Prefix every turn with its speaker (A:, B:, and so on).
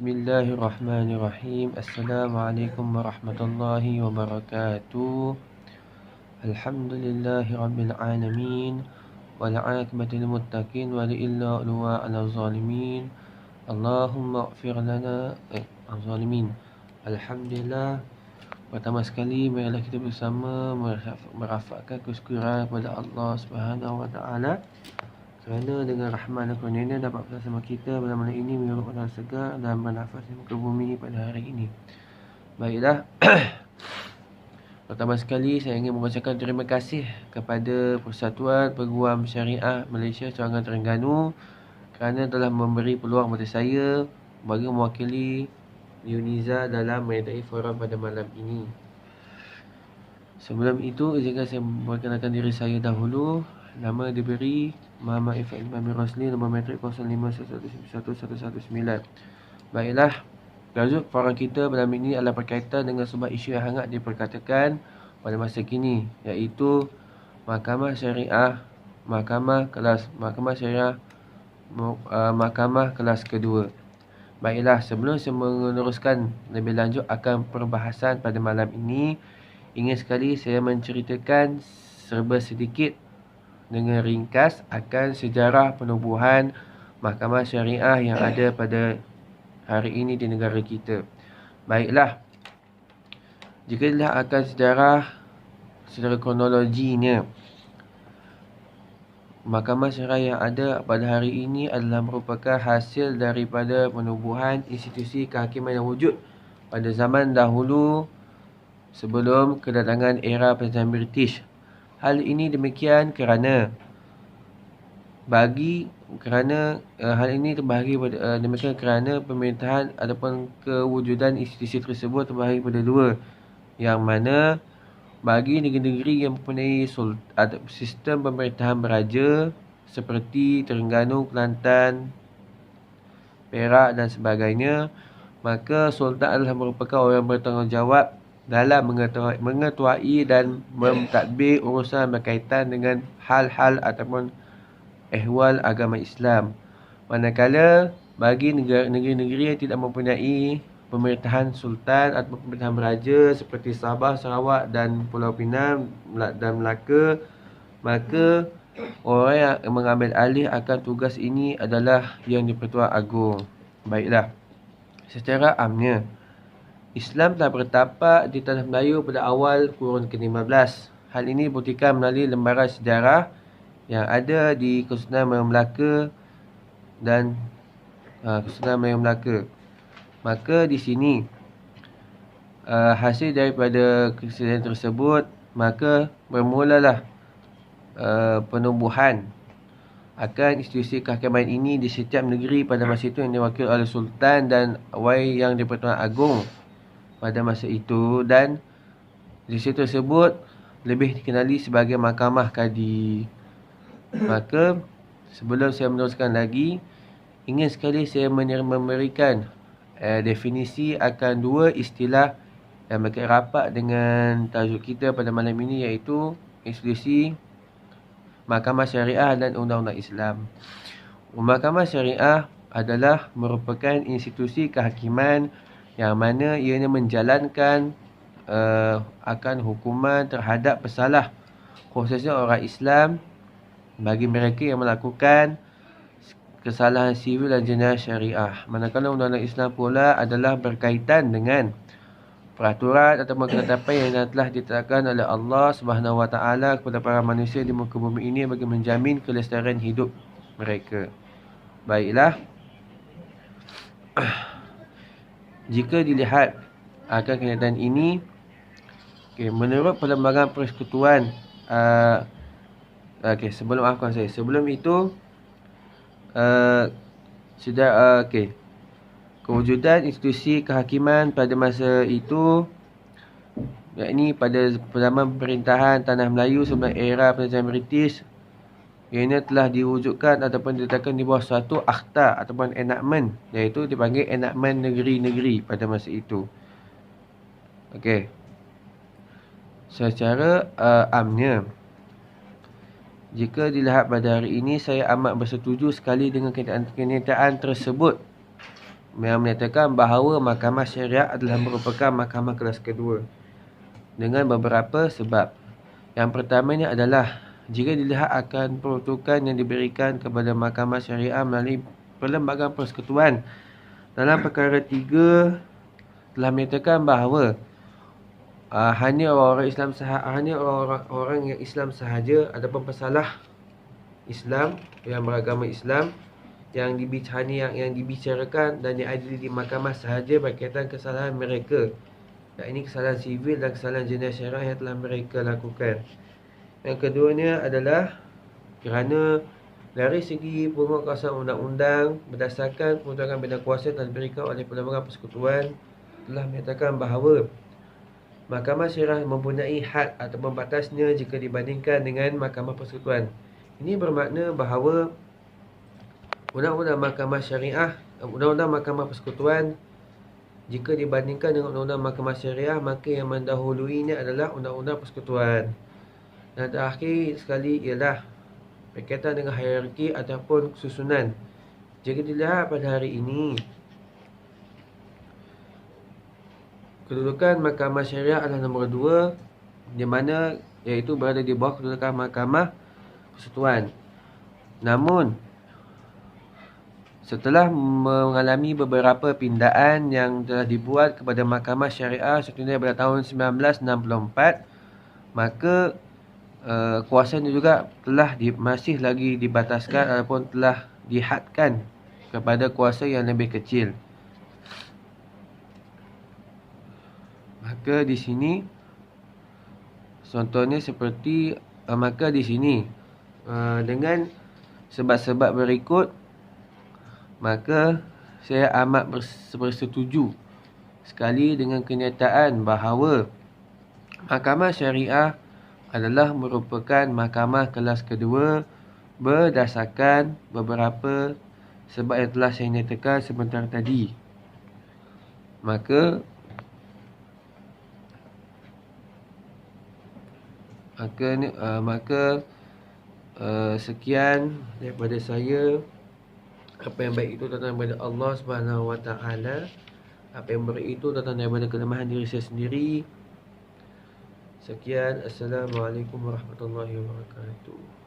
A: Bismillahirrahmanirrahim. Assalamualaikum warahmatullahi wabarakatuh. Alhamdulillahi rabbil alamin. Wal 'aqibatu lil muttaqin wa illa 'alal zalimin. Allahumma ighfir lana al-zalimin. Alhamdulillah. Pertama sekali marilah kita bersama merafakkan kesyukuran kepada Allah Subhanahu wa taala kerana dengan rahmat dan kurnia dapat bersama kita pada malam ini menurut udara segar dan bernafas di muka bumi pada hari ini. Baiklah. Pertama sekali saya ingin mengucapkan terima kasih kepada Persatuan Peguam Syariah Malaysia Cawangan Terengganu kerana telah memberi peluang kepada saya bagi mewakili Uniza dalam menyertai forum pada malam ini. Sebelum itu, izinkan saya memperkenalkan diri saya dahulu. Nama diberi Muhammad Ifat Imam Rosli, nombor matrik 05111119. Baiklah, tajuk forum kita pada ini adalah berkaitan dengan sebuah isu yang hangat diperkatakan pada masa kini, iaitu Mahkamah Syariah, Mahkamah kelas kedua. Baiklah, sebelum saya meneruskan lebih lanjut akan perbahasan pada malam ini, ingin sekali saya menceritakan serba sedikit dengan ringkas akan sejarah penubuhan Mahkamah Syariah yang ada pada hari ini di negara kita. Baiklah, jika dilihat akan secara kronologinya, Mahkamah Syariah yang ada pada hari ini adalah merupakan hasil daripada penubuhan institusi kehakiman yang wujud pada zaman dahulu sebelum kedatangan era Penjajahan British. Hal ini demikian kerana pemerintahan ataupun kewujudan institusi tersebut terbahagi pada dua, yang mana bagi negeri-negeri yang mempunyai sistem pemerintahan beraja seperti Terengganu, Kelantan, Perak dan sebagainya, maka Sultan adalah merupakan orang bertanggungjawab dalam mengetuai dan mentadbir urusan berkaitan dengan hal-hal ataupun ehwal agama Islam. Manakala bagi negeri-negeri yang tidak mempunyai pemerintahan sultan atau pemerintahan beraja seperti Sabah, Sarawak dan Pulau Pinang dan Melaka, maka orang yang mengambil alih akan tugas ini adalah Yang di-Pertuan Agong. Baiklah, secara amnya Islam telah bertapak di tanah Melayu pada awal kurun ke-15. Hal ini dibuktikan melalui lembaran sejarah yang ada di Kesultanan Melayu Melaka dan Kesultanan Melayu Melaka. Maka di sini hasil daripada kejadian tersebut, maka bermulalah penubuhan akan institusi kehakiman ini di setiap negeri pada masa itu yang diwakili oleh Sultan dan Yang di-Pertuan Agong pada masa itu, dan institusi tersebut lebih dikenali sebagai Mahkamah Kadi. Maka sebelum saya meneruskan lagi, ingin sekali saya memberikan definisi akan dua istilah yang berkait rapat dengan tajuk kita pada malam ini, iaitu institusi Mahkamah Syariah dan Undang-Undang Islam. Mahkamah Syariah adalah merupakan institusi kehakiman yang mana ianya menjalankan akan hukuman terhadap pesalah, khususnya orang Islam, bagi mereka yang melakukan kesalahan sivil dan jenayah syariah. Manakala Undang-Undang Islam pula adalah berkaitan dengan peraturan atau ketetapan yang telah ditetapkan oleh Allah Subhanahu wa taala kepada para manusia di muka bumi ini bagi menjamin kelestarian hidup mereka. Baiklah, jika dilihat akan kenyataan ini, menurut Perlembagaan Persekutuan, sebelum itu kewujudan institusi kehakiman pada masa itu, yakni pada zaman pemerintahan Tanah Melayu sebelum era Penjajahan British, ianya telah diwujudkan ataupun diletakkan di bawah suatu akhta ataupun enactment, iaitu dipanggil enactment negeri-negeri pada masa itu. Secara amnya, jika dilihat pada hari ini, saya amat bersetuju sekali dengan kenyataan tersebut, yang menyatakan bahawa mahkamah syariah adalah merupakan mahkamah kelas kedua dengan beberapa sebab. Yang pertamanya adalah jika dilihat akan peruntukan yang diberikan kepada mahkamah syariah melalui Perlembagaan Persekutuan dalam perkara 3 telah menyatakan bahawa hanya orang yang Islam sahaja ataupun pesalah Islam yang beragama Islam yang dibicarakan dan diadili di mahkamah sahaja berkaitan kesalahan mereka, yakni kesalahan sivil dan kesalahan jenayah syariah yang telah mereka lakukan. Yang keduanya adalah kerana dari segi penguasaan undang-undang berdasarkan peruntukan bidang kuasa telah diberikan oleh Perlembagaan Persekutuan telah menyatakan bahawa mahkamah syariah mempunyai had ataupun batasnya jika dibandingkan dengan mahkamah persekutuan. Ini bermakna bahawa undang-undang mahkamah syariah, undang-undang mahkamah persekutuan jika dibandingkan dengan undang-undang mahkamah syariah, maka yang mendahuluinya adalah undang-undang persekutuan. Dan terakhir sekali ialah berkaitan dengan hierarki ataupun susunan. Jika dilihat pada hari ini, kedudukan mahkamah syariah adalah nombor 2, di mana iaitu berada di bawah kedudukan mahkamah persekutuan. Namun setelah mengalami beberapa pindaan yang telah dibuat kepada mahkamah syariah contohnya pada tahun 1964, maka kuasanya juga telah masih lagi dibataskan ataupun telah dihadkan kepada kuasa yang lebih kecil. Maka di sini contohnya seperti maka di sini dengan sebab-sebab berikut, maka saya amat bersetuju sekali dengan kenyataan bahawa mahkamah syariah adalah merupakan mahkamah kelas kedua berdasarkan beberapa sebab yang telah saya nyatakan sebentar tadi. Maka sekian daripada saya. Apa yang baik itu datang daripada Allah Subhanahu Wa Taala. Apa yang buruk itu datang daripada kelemahan diri saya sendiri. Sekian, Assalamualaikum warahmatullahi wabarakatuh.